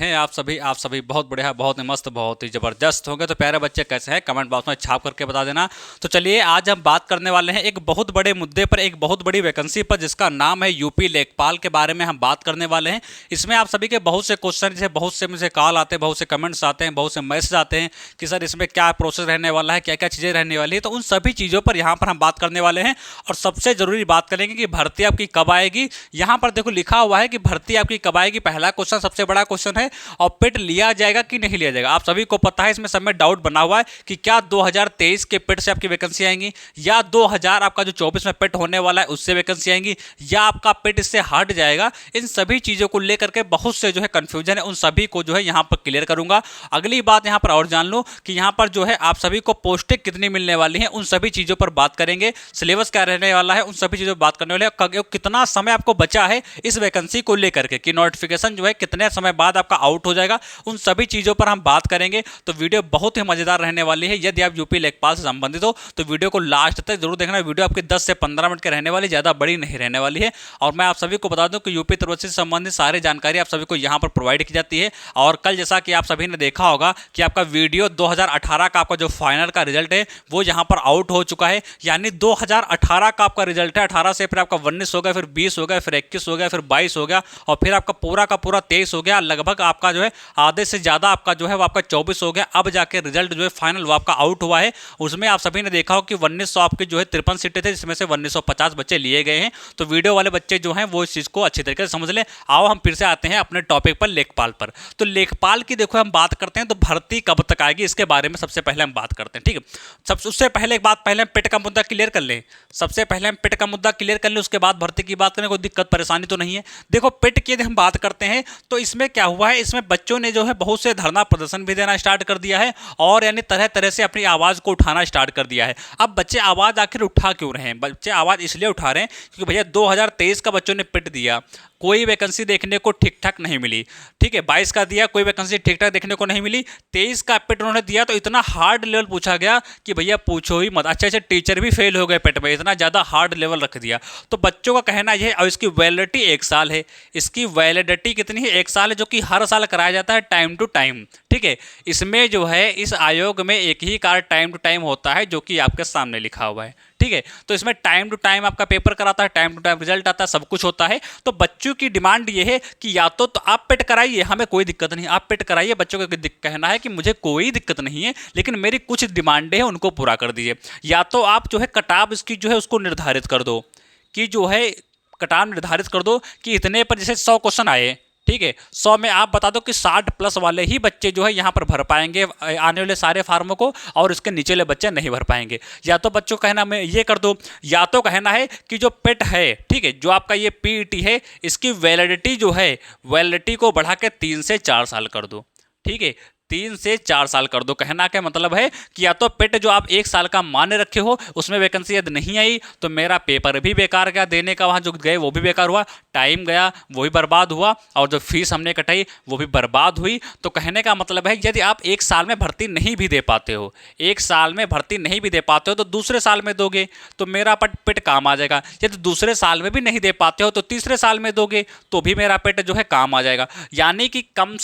हैं आप सभी बहुत बढ़िया, बहुत ही मस्त, बहुत ही ज़बरदस्त होंगे। तो प्यारे बच्चे कैसे हैं, कमेंट बॉक्स में छाप करके बता देना। तो चलिए आज हम बात करने वाले हैं एक बहुत बड़े मुद्दे पर, एक बहुत बड़ी वैकेंसी पर, जिसका नाम है यूपी लेखपाल के बारे में हम बात करने वाले हैं। इसमें आप सभी के बहुत से क्वेश्चन, जैसे बहुत से मुझे कॉल आते हैं, बहुत से कमेंट्स आते हैं, बहुत से मैसेज आते हैं कि सर इसमें क्या प्रोसेस रहने वाला है, क्या क्या चीज़ें रहने वाली है। तो उन सभी चीज़ों पर यहाँ पर हम बात करने वाले हैं। और सबसे ज़रूरी बात करेंगे कि भर्ती आपकी कब आएगी। यहाँ पर देखो लिखा हुआ है कि भर्ती आपकी कब आएगी, पहला क्वेश्चन, सबसे बड़ा क्वेश्चन है। और पेट लिया जाएगा कि नहीं लिया जाएगा, आप सभी को पता है। इसमें सब में डाउट बना हुआ है कि क्या 2023 के पेट से आपकी वैकेंसी आएंगी, या 2000 आपका जो 24 में पेट होने वाला है उससे वैकेंसी आएंगी, या आपका पेट इससे हट जाएगा। इन सभी चीज़ों को लेकर के बहुत से जो है कन्फ्यूजन है, उन सभी को जो है यहाँ पर क्लियर करूंगा। अगली बात यहाँ पर और जान लो कि यहाँ पर जो है आप सभी को पोस्टें कितनी मिलने वाली हैं, उन सभी चीज़ों पर बात करेंगे। सिलेबस क्या रहने वाला है, उन सभी चीज़ों पर बात करने वाले हैं। कितना समय आपको बचा है इस वैकेंसी को लेकर के, कि नोटिफिकेशन जो है कितने समय बाद आपका आउट हो जाएगा, उन सभी चीज़ों पर हम बात करेंगे। तो वीडियो बहुत ही मज़ेदार रहने वाली है। यदि आप यूपी लेखपाल से संबंधित हो तो वीडियो को लास्ट तक जरूर देखना। वीडियो आपकी 10 से 15 मिनट की रहने वाली, ज़्यादा बड़ी नहीं रहने वाली है। और मैं आप सभी को बता दूं कि यूपी तरफ से संबंधित सारी जानकारी आप सभी को यहाँ पर प्रोवाइड की जाती है। और कल जैसा कि आप सभी ने देखा होगा कि आपका वीडियो 2018 का आपका जो फाइनल का रिजल्ट है वो यहाँ पर आउट हो चुका है। यानी 2018 का आपका रिजल्ट है, 18 से फिर आपका 19 हो गया, फिर 20 हो गया, फिर 21 हो गया, फिर 22 हो गया, और फिर आपका पूरा का पूरा 23 हो गया। लगभग आपका जो है आधे से ज़्यादा आपका जो है वो आपका 24 हो गया। अब जाके रिजल्ट जो है फाइनल वो आपका आउट हुआ है। उसमें आप सभी ने देखा हो कि 1900 आपके जो है 53 सीटें थे, जिसमें से 1950 बच्चे लिए गए हैं। तो वीडियो वाले बच्चे जो हैं वो इस चीज़ को अच्छी तरीके से समझ लें। आओ हम फिर से आते हैं अपने टॉपिक पर, लेखपाल पर। तो लेखपाल की देखो हम बात करते हैं, तो भर्ती कब तक आएगी इसके बारे में सबसे पहले हम बात करते हैं, ठीक है। सब उससे पहले एक बात, पहले हम पेट का मुद्दा क्लियर कर लें। सबसे पहले हम पेट का मुद्दा क्लियर कर लें, उसके बाद भर्ती की बात करें। कोई दिक्कत परेशानी तो नहीं है। देखो पेट की यदि हम बात करते हैं तो इसमें क्या हुआ है, इसमें बच्चों ने जो है बहुत से धरना प्रदर्शन भी देना स्टार्ट कर दिया है, और यानी तरह तरह से अपनी आवाज़ को उठाना स्टार्ट कर दिया है। अब बच्चे आवाज़ आखिर उठा क्यों रहे हैं? बच्चे आवाज़ इसलिए उठा रहे हैं क्योंकि भैया 2023 का बच्चों ने पिट दिया, कोई वैकेंसी देखने को ठीक ठाक नहीं मिली, ठीक है। 22 का दिया, कोई वैकेंसी ठीक ठाक देखने को नहीं मिली। 23 का पेट उन्होंने दिया तो इतना हार्ड लेवल पूछा गया कि भैया पूछो ही मत। अच्छे अच्छे टीचर भी फेल हो गए पेट में, इतना ज़्यादा हार्ड लेवल रख दिया। तो बच्चों का कहना यह है, और इसकी वैलिडिटी 1 साल है। इसकी वैलिडिटी कितनी है? 1 साल है, जो कि हर साल कराया जाता है टाइम टू टाइम, ठीक है। इसमें जो है इस आयोग में एक ही कार्य टाइम टू टाइम होता है, जो कि आपके सामने लिखा हुआ है, ठीक है। तो इसमें टाइम टू टाइम आपका पेपर कराता है, टाइम टू टाइम रिजल्ट आता है, सब कुछ होता है। तो बच्चों की डिमांड ये है कि या तो आप पेट कराइए, हमें कोई दिक्कत नहीं, आप पेट कराइए। बच्चों का कहना है कि मुझे कोई दिक्कत नहीं है, लेकिन मेरी कुछ डिमांडें हैं उनको पूरा कर दीजिए। या तो आप जो है कटाव इसकी जो है उसको निर्धारित कर दो, कि जो है कटाव निर्धारित कर दो कि इतने पर, जैसे 100 क्वेश्चन आए, ठीक है, 100 में आप बता दो कि 60 प्लस वाले ही बच्चे जो है यहाँ पर भर पाएंगे आने वाले सारे फार्मों को, और इसके नीचे वाले बच्चे नहीं भर पाएंगे। या तो बच्चों का कहना मैं ये कर दो, या तो कहना है कि जो पेट है, ठीक है, जो आपका ये पीईटी है, इसकी वैलिडिटी जो है, वैलिडिटी को बढ़ा के 3 से 4 साल कर दो, ठीक है। 3 से 4 साल कर दो। कहना क्या मतलब है कि या तो पेट जो आप 1 साल का मान्य रखे हो उसमें वैकेंसी यदि नहीं आई तो मेरा पेपर भी बेकार गया, देने का वहाँ जो गए वो भी बेकार हुआ, टाइम गया वो भी बर्बाद हुआ, और जो फीस हमने कटाई वो भी बर्बाद हुई। तो कहने का मतलब है यदि आप 1 साल में भर्ती नहीं भी दे पाते हो, 1 साल में भर्ती नहीं भी दे पाते हो तो दूसरे साल में दोगे तो मेरा पेट काम आ जाएगा। यदि दूसरे साल में भी नहीं दे पाते हो तो तीसरे साल में दोगे तो भी मेरा पेट जो है काम आ जाएगा। यानी कि कम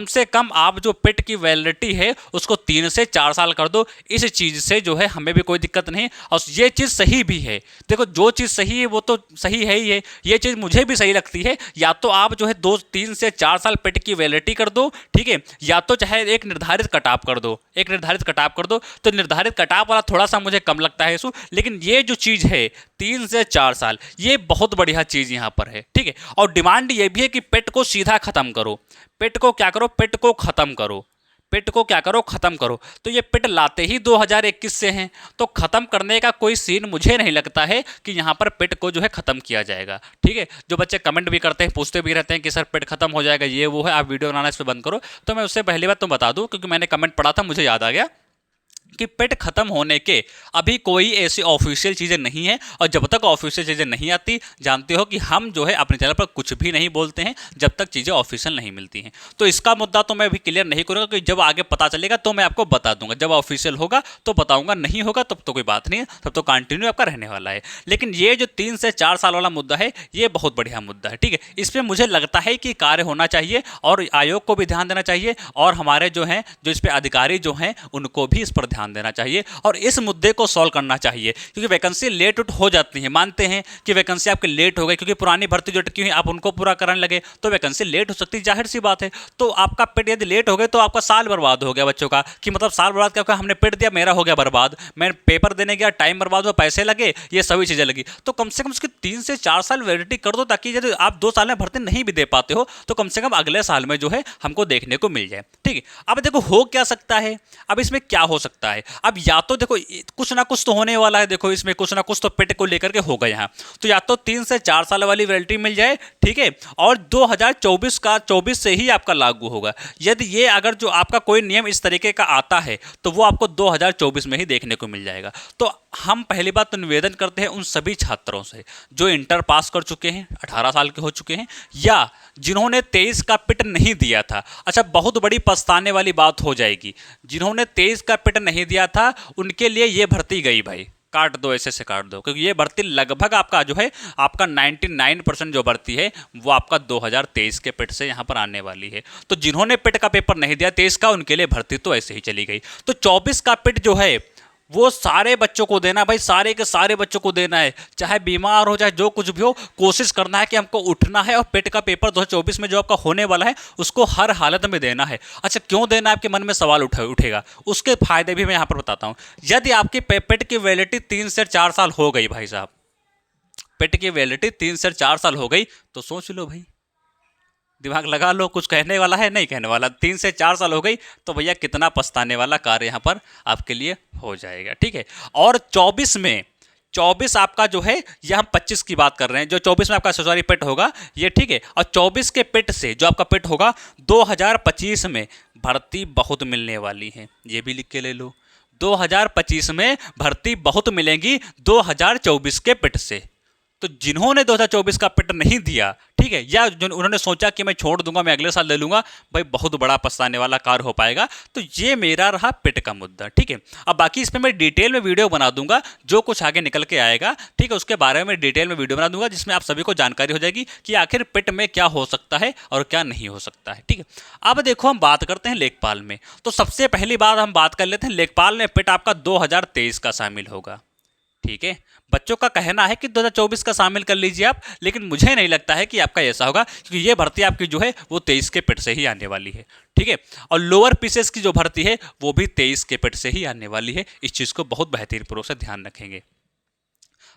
से कम आप जो पेट की वैलिडिटी है उसको 3 से 4 साल कर दो। इस चीज़ से जो है हमें भी कोई दिक्कत नहीं, और ये चीज़ सही भी है। देखो जो चीज़ सही है वो तो सही है ही है, ये चीज़ मुझे भी सही लगती है। या तो आप जो है 3 से 4 साल पेट की वैलिडिटी कर दो, ठीक है, या तो चाहे एक निर्धारित कटाव कर दो, एक निर्धारित कटाव कर दो। तो निर्धारित कटाव वाला थोड़ा सा मुझे कम लगता है इशू, लेकिन ये जो चीज़ है 3 से 4 साल, ये बहुत बढ़िया चीज़ यहाँ पर है, ठीक है। और डिमांड ये भी है कि पेट को सीधा खत्म करो। पेट को क्या करो? पेट को खत्म करो। पेट को क्या करो? खत्म करो। तो ये पेट लाते ही 2021 से हैं, तो खत्म करने का कोई सीन मुझे नहीं लगता है कि यहाँ पर पेट को जो है खत्म किया जाएगा, ठीक है। जो बच्चे कमेंट भी करते हैं, पूछते भी रहते हैं कि सर पेट खत्म हो जाएगा, ये वो है, आप वीडियो बनाना इस पर बंद करो। तो मैं उससे पहली बात तो बता दूं, क्योंकि मैंने कमेंट पढ़ा था, मुझे याद आ गया कि पेट खत्म होने के अभी कोई ऐसी ऑफिशियल चीज़ें नहीं है, और जब तक ऑफिशियल चीज़ें नहीं आती, जानते हो कि हम जो है अपने चैनल पर कुछ भी नहीं बोलते हैं जब तक चीज़ें ऑफिशियल नहीं मिलती हैं। तो इसका मुद्दा तो मैं अभी क्लियर नहीं करूँगा, कि जब आगे पता चलेगा तो मैं आपको बता दूंगा, जब ऑफिशियल होगा तो बताऊंगा, नहीं होगा तब तो कोई बात नहीं है, तब तो कंटिन्यू आपका रहने वाला है। लेकिन ये जो 3 से 4 साल वाला मुद्दा है, ये बहुत बढ़िया मुद्दा है, ठीक है। इस पर मुझे लगता है कि कार्य होना चाहिए, और आयोग को भी ध्यान देना चाहिए, और हमारे जो हैं, जो इस पर अधिकारी जो हैं, उनको भी इस पर ध्यान देना चाहिए और इस मुद्दे को सॉल्व करना चाहिए। क्योंकि वैकेंसी लेट उट हो जाती है, मानते हैं कि वैकेंसी आपकी लेट हो गई, क्योंकि पुरानी भर्ती जो अटकी हुई आप उनको पूरा करने लगे, तो वैकेंसी लेट हो सकती है, जाहिर सी बात है। तो आपका पेट यदि लेट हो गए तो आपका साल बर्बाद हो गया बच्चों का, कि मतलब साल बर्बाद क्या होगा, हमने पेट दिया, मेरा हो गया बर्बाद, मैं पेपर देने गया, टाइम बर्बाद हुआ, पैसे लगे, ये सभी चीज़ें लगी। तो कम से कम उसकी 3 से 4 साल वैलिडिटी कर दो, ताकि यदि आप 2 साल में भर्ती नहीं भी दे पाते हो तो कम से कम अगले साल में जो है हमको देखने को मिल जाए, ठीक है। अब देखो हो क्या सकता है, अब इसमें क्या हो सकता है, अब या तो देखो कुछ ना कुछ तो होने वाला है, देखो इसमें कुछ ना कुछ तो पेट को लेकर के होगा यहाँ, तो या तो 3 से 4 साल वाली वैलिडिटी मिल जाए, ठीक है, और 2024 का 24 से ही आपका लागू होगा। यदि ये अगर जो आपका कोई नियम इस तरीके का आता है तो वो आपको 2024 में ही देखने को मिल जाएगा। तो हम पहली बात तो निवेदन करते हैं उन सभी छात्रों से जो इंटर पास कर चुके हैं, 18 साल के हो चुके हैं, या जिन्होंने 23 का पिट नहीं दिया था। अच्छा, बहुत बड़ी पछताने वाली बात हो जाएगी, जिन्होंने 23 का पिट नहीं दिया था उनके लिए ये भर्ती गई भाई, काट दो, ऐसे से काट दो, क्योंकि ये भर्ती लगभग आपका जो है, आपका 99% जो भर्ती है वो आपका 2023 के पेट से यहाँ पर आने वाली है। तो जिन्होंने पेट का पेपर नहीं दिया 23 का, उनके लिए भर्ती तो ऐसे ही चली गई। तो 24 का पेट जो है वो सारे बच्चों को देना भाई, सारे के सारे बच्चों को देना है, चाहे बीमार हो चाहे जो कुछ भी हो, कोशिश करना है कि हमको उठना है, और पेट का पेपर 2024 में जो आपका होने वाला है उसको हर हालत में देना है। अच्छा, क्यों देना है आपके मन में सवाल उठेगा, उसके फायदे भी मैं यहाँ पर बताता हूँ। यदि आपकी पेट की वैलिडिटी 3 से 4 साल हो गई भाई साहब, पेट की वैलिडिटी 3 से 4 साल हो गई, तो सोच लो भाई, दिमाग लगा लो, कुछ कहने वाला है नहीं कहने वाला, 3 से 4 साल हो गई तो भैया कितना पछताने वाला कार्य यहाँ पर आपके लिए हो जाएगा, ठीक है। और 24 आपका जो है, यह हम 25 की बात कर रहे हैं, जो 24 में आपका ससुराली पेट होगा ये, ठीक है। और 24 के पेट से जो आपका पेट होगा 2025 में भर्ती बहुत मिलने वाली है, ये भी लिख के ले लो, 2025 में भर्ती बहुत मिलेंगी 2024 के पेट से। तो जिन्होंने 2024 का पेट नहीं दिया, ठीक है, या जो उन्होंने सोचा कि मैं छोड़ दूंगा, मैं अगले साल ले लूंगा, भाई बहुत बड़ा पछताने वाला कार्य हो पाएगा। तो ये मेरा रहा पेट का मुद्दा, ठीक है। अब बाकी इस पर मैं डिटेल में वीडियो बना दूंगा, जो कुछ आगे निकल के आएगा, ठीक है, उसके बारे में डिटेल में वीडियो बना दूंगा, जिसमें आप सभी को जानकारी हो जाएगी कि आखिर पेट में क्या हो सकता है और क्या नहीं हो सकता है, ठीक है। अब देखो हम बात करते हैं लेखपाल में। तो सबसे पहली बात हम बात कर लेते हैं, लेखपाल में पेट आपका 2023 का शामिल होगा, ठीक है। बच्चों का कहना है कि 2024 का शामिल कर लीजिए आप, लेकिन मुझे नहीं लगता है कि आपका ऐसा होगा, क्योंकि ये भर्ती आपकी जो है वो 23 के पेट से ही आने वाली है, ठीक है। और लोअर पीसेस की जो भर्ती है वो भी 23 के पेट से ही आने वाली है, इस चीज़ को बहुत बेहतरीन पूर्वक से ध्यान रखेंगे।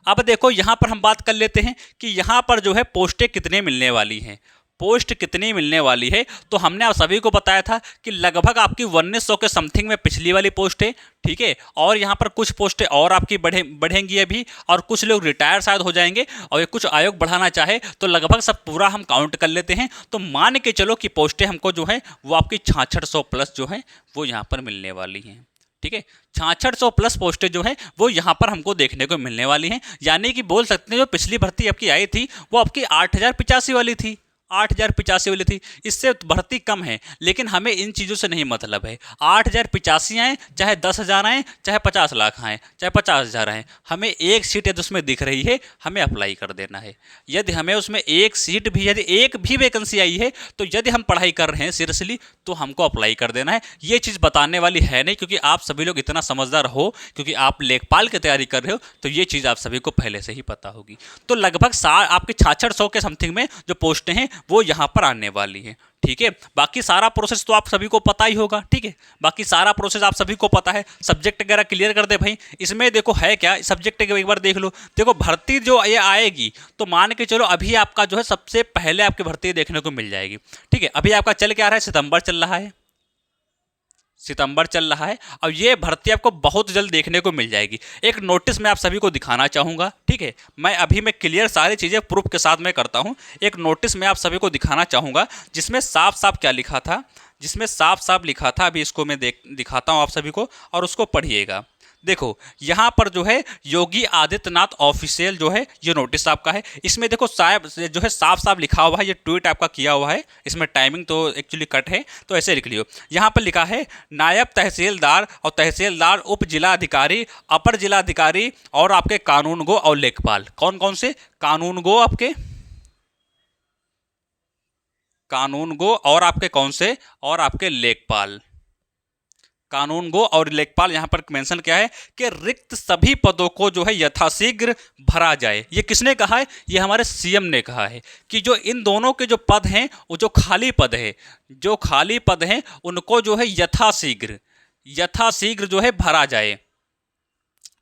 अब देखो यहाँ पर हम बात कर लेते हैं कि यहाँ पर जो है पोस्टें कितने मिलने वाली हैं, पोस्ट कितनी मिलने वाली है। तो हमने आप सभी को बताया था कि लगभग आपकी 1900 के समथिंग में पिछली वाली पोस्ट है, ठीक है। और यहाँ पर कुछ पोस्टें और आपकी बढ़ेंगी अभी, और कुछ लोग रिटायर शायद हो जाएंगे, और ये कुछ आयोग बढ़ाना चाहे तो लगभग सब पूरा हम काउंट कर लेते हैं। तो मान के चलो कि पोस्टें हमको जो है वो आपकी 6600 प्लस जो है वो यहाँ पर मिलने वाली हैं, ठीक है। 6600 प्लस पोस्टें जो है वो यहाँ पर हमको देखने को मिलने वाली हैं। यानी कि बोल सकते हैं जो पिछली भर्ती आपकी आई थी वो आपकी 8085 वाली थी, 8085 वाली थी, इससे भर्ती कम है। लेकिन हमें इन चीज़ों से नहीं मतलब है, 8085 आए चाहे 10,000 आए चाहे 50 लाख आए चाहे 50,000 आए, हमें एक सीट यदि उसमें दिख रही है हमें अप्लाई कर देना है। यदि हमें उसमें एक सीट भी, यदि एक भी वैकेंसी आई है तो यदि हम पढ़ाई कर रहे हैं सीरियसली तो हमको अप्लाई कर देना है। ये चीज़ बताने वाली है नहीं, क्योंकि आप सभी लोग इतना समझदार हो, क्योंकि आप लेखपाल की तैयारी कर रहे हो, तो ये चीज़ आप सभी को पहले से ही पता होगी। तो लगभग आपके 6600 के समथिंग में जो पोस्टें हैं वो यहाँ पर आने वाली है, ठीक है। बाकी सारा प्रोसेस तो आप सभी को पता ही होगा, ठीक है। बाकी सारा प्रोसेस आप सभी को पता है। सब्जेक्ट वगैरह क्लियर कर दे भाई। इसमें देखो है क्या, सब्जेक्ट एक बार देख लो। देखो भर्ती जो ये आएगी तो मान के चलो अभी आपका जो है सबसे पहले आपकी भर्ती देखने को मिल जाएगी, ठीक है। अभी आपका चल क्या रहा है, सितंबर चल रहा है, सितंबर चल रहा है, और ये भर्ती आपको बहुत जल्द देखने को मिल जाएगी। एक नोटिस मैं आप सभी को दिखाना चाहूँगा, ठीक है। मैं क्लियर सारी चीज़ें प्रूफ के साथ मैं करता हूँ। एक नोटिस मैं आप सभी को दिखाना चाहूँगा जिसमें साफ साफ क्या लिखा था, जिसमें साफ साफ लिखा था, अभी इसको मैं दिखाता हूँ आप सभी को और उसको पढ़िएगा। देखो यहाँ पर जो है योगी आदित्यनाथ ऑफिशियल जो है ये नोटिस आपका है। इसमें देखो साहब जो है साफ साफ लिखा हुआ है, ये ट्वीट आपका किया हुआ है। इसमें टाइमिंग तो एक्चुअली कट है, तो ऐसे लिख लियो। यहाँ पर लिखा है नायब तहसीलदार और तहसीलदार, उप जिला अधिकारी, अपर जिला अधिकारी और आपके कानूनगो और लेखपाल। कौन कौन से? कानूनगो, आपके कानूनगो और आपके कौन से? और आपके लेखपाल। कानूनगो और लेखपाल यहाँ पर मेंशन क्या है कि रिक्त सभी पदों को जो है यथाशीघ्र भरा जाए। ये किसने कहा है? ये हमारे सीएम ने कहा है कि जो इन दोनों के जो पद हैं, वो जो खाली पद है, जो खाली पद हैं उनको जो है यथाशीघ्र जो है भरा जाए।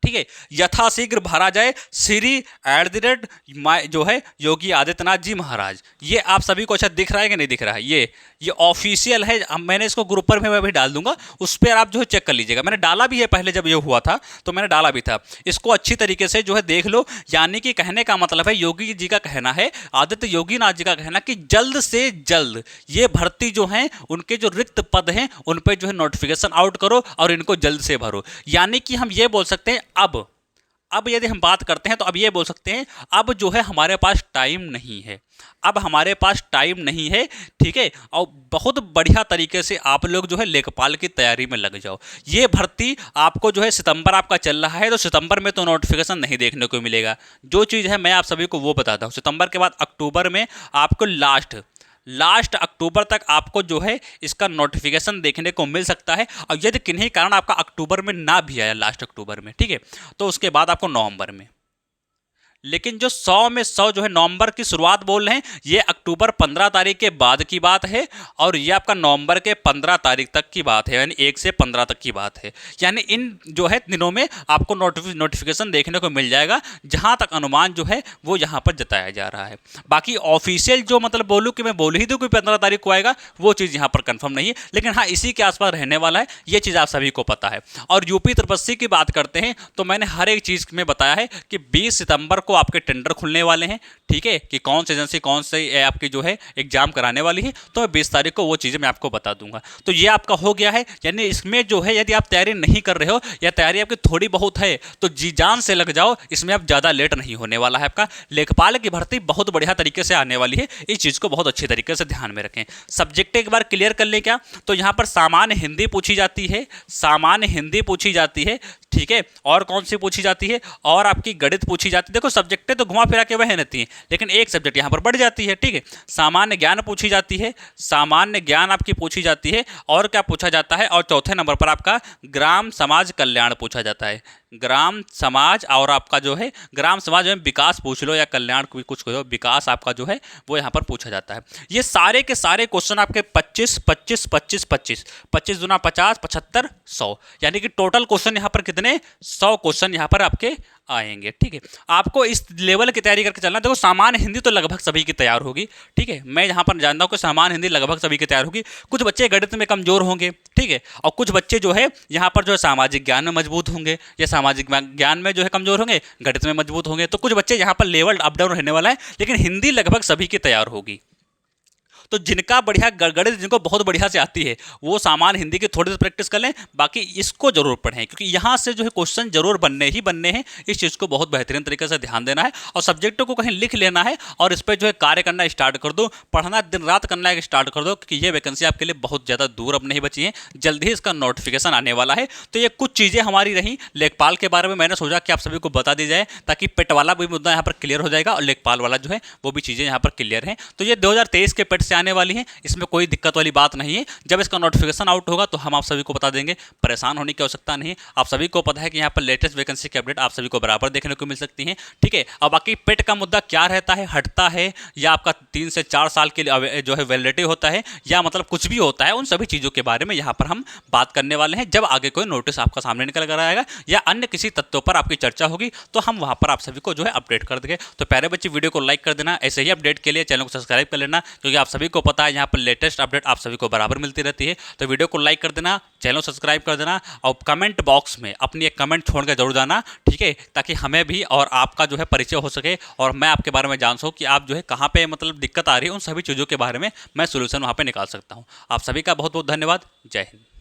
ठीक है, यथाशीघ्र भरा जाए, श्री @ जो है योगी आदित्यनाथ जी महाराज। ये आप सभी को अच्छा दिख रहा है कि नहीं दिख रहा है? ये ऑफिशियल है। मैंने इसको ग्रुप पर मैं भी डाल दूंगा, उस पर आप जो है चेक कर लीजिएगा। मैंने डाला भी है पहले, जब ये हुआ था तो मैंने डाला भी था। इसको अच्छी तरीके से जो है देख लो। यानी कि कहने का मतलब है, योगी जी का कहना है, आदित्य योगी नाथ जी का कहना कि जल्द से जल्द ये भर्ती जो है, उनके जो रिक्त पद हैं उन पर जो है नोटिफिकेशन आउट करो और इनको जल्द से भरो। यानी कि हम ये बोल सकते हैं अब यदि हम बात करते हैं तो अब ये बोल सकते हैं अब जो है हमारे पास टाइम नहीं है, अब हमारे पास टाइम नहीं है। ठीक है, और बहुत बढ़िया तरीके से आप लोग जो है लेखपाल की तैयारी में लग जाओ। ये भर्ती आपको जो है सितंबर आपका चल रहा है, तो सितंबर में तो नोटिफिकेशन नहीं देखने को मिलेगा। जो चीज़ है मैं आप सभी को वो बताता हूँ। सितंबर के बाद अक्टूबर में आपको लास्ट अक्टूबर तक आपको जो है इसका नोटिफिकेशन देखने को मिल सकता है। और यदि किन्हीं कारण आपका अक्टूबर में ना भी आया, लास्ट अक्टूबर में, ठीक है, तो उसके बाद आपको नवंबर में। लेकिन जो 100 में 100 जो है नवंबर की शुरुआत बोल रहे हैं, ये अक्टूबर 15 तारीख के बाद की बात है और ये आपका नवंबर के 15 तारीख तक की बात है, यानी 1 से 15 तक की बात है। यानी इन जो है दिनों में आपको नोटिफिकेशन देखने को मिल जाएगा, जहाँ तक अनुमान जो है वो यहाँ पर जताया जा रहा है। बाकी ऑफिशियल जो मतलब बोलूँ कि मैं बोल ही दूँ कि 15 तारीख को आएगा, वो चीज़ यहाँ पर कन्फर्म नहीं है। लेकिन हाँ, इसी के आसपास रहने वाला है, ये चीज़ आप सभी को पता है। और यूपी तपस्वी की बात करते हैं तो मैंने हर एक चीज़ में बताया है कि 20 सितंबर को आपके टेंडर खुलने वाले हैं। ठीक है, कि कौन सी एजेंसी कौन से आपकी जो है एग्जाम कराने वाली है, तो मैं 20 तारीख को वो चीज़ें मैं आपको बता दूंगा। तो ये आपका हो गया है। यानी इसमें जो है यदि आप तैयारी नहीं कर रहे हो या तैयारी आपकी थोड़ी बहुत है तो जी जान से लग जाओ, इसमें आप ज़्यादा लेट नहीं होने वाला है। आपका लेखपाल की भर्ती बहुत बढ़िया तरीके से आने वाली है, इस चीज़ को बहुत अच्छी तरीके से ध्यान में रखें। सब्जेक्ट एक बार क्लियर कर लें क्या, तो यहाँ पर सामान्य हिंदी पूछी जाती है, सामान्य हिंदी पूछी जाती है। ठीक है, और कौन सी पूछी जाती है? और आपकी गणित पूछी जाती है। देखो सब्जेक्टें तो घुमा फिरा के वह रहती हैं, लेकिन एक सब्जेक्ट यहाँ पर बढ़ जाती है। ठीक है, सामान्य ज्ञान पूछी जाती है, सामान्य ज्ञान आपकी पूछी जाती है। और क्या पूछा जाता है? और चौथे नंबर पर आपका ग्राम समाज कल्याण पूछा जाता है। ग्राम समाज और आपका जो है ग्राम समाज में विकास पूछ लो या कल्याण कुछ कहो, विकास आपका जो है वो यहाँ पर पूछा जाता है। ये सारे के सारे क्वेश्चन आपके 25 25 25 25 25 दूना 50 75 100, यानी कि टोटल क्वेश्चन यहाँ पर कितने? 100 क्वेश्चन यहाँ पर आपके आएंगे। ठीक है, आपको इस लेवल की तैयारी करके चलना। देखो सामान्य हिंदी तो लगभग सभी की तैयार होगी। ठीक है, मैं यहाँ पर जानता हूँ कि सामान्य हिंदी लगभग सभी की तैयार होगी। कुछ बच्चे गणित में कमजोर होंगे, ठीक है, और कुछ बच्चे जो है यहाँ पर जो है सामाजिक ज्ञान में मजबूत होंगे, या सामाजिक ज्ञान में जो है कमजोर होंगे, गणित में मजबूत होंगे। तो कुछ बच्चे यहाँ पर लेवल अप डाउन रहने वाला है, लेकिन हिंदी लगभग सभी की तैयार होगी। तो जिनका बढ़िया गणित जिनको बहुत बढ़िया से आती है वो सामान्य हिंदी की थोड़ी सी प्रैक्टिस कर लें, बाकी इसको जरूर पढ़ें, क्योंकि यहाँ से जो है क्वेश्चन जरूर बनने ही बनने हैं। इस चीज़ को बहुत बेहतरीन तरीके से ध्यान देना है और सब्जेक्टों को कहीं लिख लेना है और इस पर जो है कार्य करना स्टार्ट कर दो, पढ़ना दिन रात करना स्टार्ट कर दो, क्योंकि ये वैकेंसी आपके लिए बहुत ज़्यादा दूर अब नहीं बची है, जल्द ही इसका नोटिफिकेशन आने वाला है। तो ये कुछ चीज़ें हमारी रही लेखपाल के बारे में, मैंने सोचा कि आप सभी को बता दी जाए, ताकि पेट वाला भी मुद्दा यहाँ पर क्लियर हो जाएगा और लेखपाल वाला जो है वो भी चीज़ें यहाँ पर क्लियर हैं। तो ये 2023 के पेट से आने वाली हैं, इसमें कोई दिक्कत वाली बात नहीं है। जब इसका नोटिफिकेशन आउट होगा तो हम आप सभी को बता देंगे, परेशान होने की आवश्यकता नहीं। आप सभी को पता है कि यहाँ पर लेटेस्ट वैकेंसी की अपडेट आप सभी को बराबर देखने को मिल सकती है। ठीक है, अब बाकी पेट का मुद्दा क्या रहता है, हटता है या आपका 3 से 4 साल के लिए जो है वैलिडिटी होता है, या मतलब कुछ भी होता है, उन सभी चीज़ों के बारे में यहाँ पर हम बात करने वाले हैं। जब आगे कोई नोटिस आपका सामने निकल कर आएगा या अन्य किसी तत्वों पर आपकी चर्चा होगी तो हम वहाँ पर आप सभी को जो है अपडेट कर देंगे। तो प्यारे बच्चे वीडियो को लाइक कर देना, ऐसे ही अपडेट के लिए चैनल को सब्सक्राइब कर लेना, क्योंकि आप सभी सभी को पता है यहाँ पर लेटेस्ट अपडेट आप सभी को बराबर मिलती रहती है। तो वीडियो को लाइक कर देना, चैनल सब्सक्राइब कर देना और कमेंट बॉक्स में अपनी एक कमेंट छोड़ कर जरूर जाना, ठीक है, ताकि हमें भी और आपका जो है परिचय हो सके और मैं आपके बारे में जान सकूँ कि आप जो है कहाँ पे मतलब दिक्कत आ रही है, उन सभी चीज़ों के बारे में मैं सोल्यूशन वहाँ पे निकाल सकता हूँ। आप सभी का बहुत बहुत धन्यवाद। जय हिंद।